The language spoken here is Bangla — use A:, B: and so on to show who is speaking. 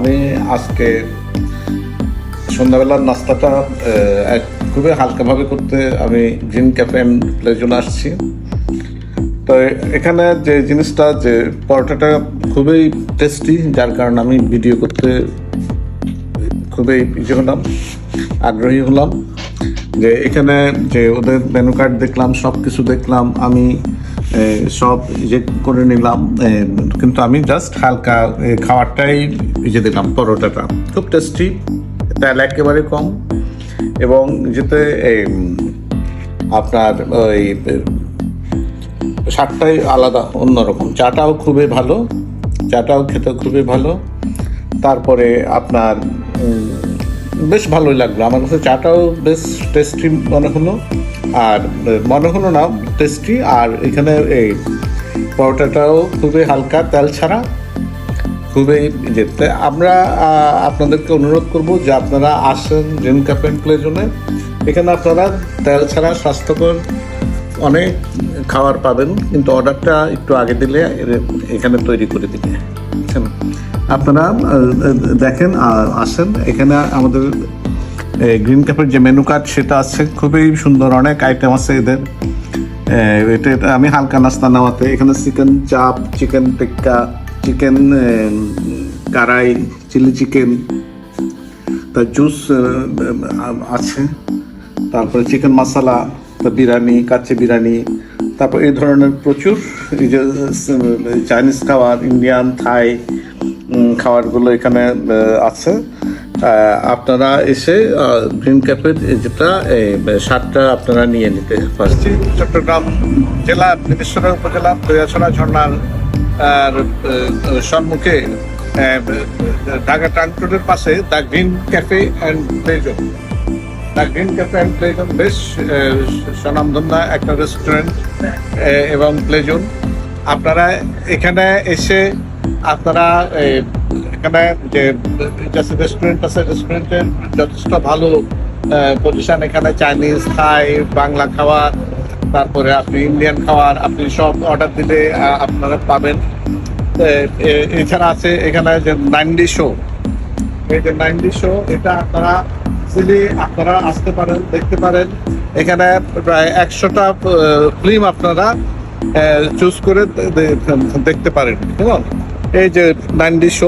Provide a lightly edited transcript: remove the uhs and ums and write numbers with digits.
A: আমি আজকে সন্ধ্যাবেলার নাস্তাটা খুবই হালকাভাবে করতে আমি গ্রিন ক্যাফে অ্যান্ড প্লেজনে আসছি। তো এখানে যে জিনিসটা, যে পরোটাটা খুবই টেস্টি, যার কারণে আমি ভিডিও করতে খুবই আগ্রহী হলাম। যে এখানে যে ওদের মেনু কার্ড দেখলাম, সব কিছু দেখলাম, আমি সব করে নিলাম, কিন্তু আমি জাস্ট হালকা খাবারটাই দিলাম। পরোটাটা খুব টেস্টি, তেল একেবারে কম, এবং যেতে আপনার ওই স্বাদটাই আলাদা, অন্যরকম। চাটাও খুবই ভালো, চাটাও খেতে খুবই ভালো। তারপরে আপনার বেশ ভালোই লাগলো আমার কাছে, চাটাও বেশ টেস্টি মনে হলো, আর মনে হলো না টেস্টি। আর এখানে এই পরোটাটাও খুবই হালকা, তেল ছাড়া, খুবই যেতে। আমরা আপনাদেরকে অনুরোধ করব যে আপনারা আসেন গ্রিন ক্যাফে অ্যান্ড প্লেজনে। এখানে আপনারা তেল ছাড়া স্বাস্থ্যকর অনেক খাবার পাবেন, কিন্তু অর্ডারটা একটু আগে দিলে এখানে তৈরি করে দিবে। আপনারা দেখেন আর আসেন। এখানে আমাদের গ্রিন ক্যাফের যে মেনু কার্ড সেটা আছে, খুবই সুন্দর, অনেক আইটেম আছে এদের। এটা আমি হালকা নাস্তা নেওয়াতে এখানে চিকেন চাপ, চিকেন টিক্কা, চিকেন কারাই, চিলি চিকেন, তার জুস আছে, তারপরে চিকেন মশলা, বিরিয়ানি, কাচ্চি বিরিয়ানি, তারপর এই ধরনের প্রচুর এই যে চাইনিজ খাবার, ইন্ডিয়ান, থাই খাবারগুলো এখানে আছে। আপনারা এসে গ্রিন ক্যাফের যেটা স্বাদটা আপনারা নিয়ে নিতে পারেন। চট্টগ্রাম জেলা নেমিশ্বর উপজেলা দয়াছড়া ঝর্ণার সম্মুখে ঢাকা ট্রাঙ্ক রোডের পাশে the green cafe and pleasant. The green cafe and pleasant বেশ স্বনামধন্য একটা রেস্টুরেন্ট এবং প্লেজন। আপনারা এখানে এসে আপনারা এখানে যে রেস্টুরেন্ট আছে, রেস্টুরেন্টের যথেষ্ট ভালো পজিশন। এখানে চাইনিজ, থাই, বাংলা খাবার, তারপরে আপনি ইন্ডিয়ান খাবার আপনি সব অর্ডার দিলে আপনারা পাবেন। এছাড়া আছে এখানে যে 90 শো, এই যে 90 শো, এটা আপনারা আপনারা আসতে পারেন, দেখতে পারেন। এখানে প্রায় 100টা ফিল্ম আপনারা চুজ করে দেখতে পারেন। এই যে 90 শো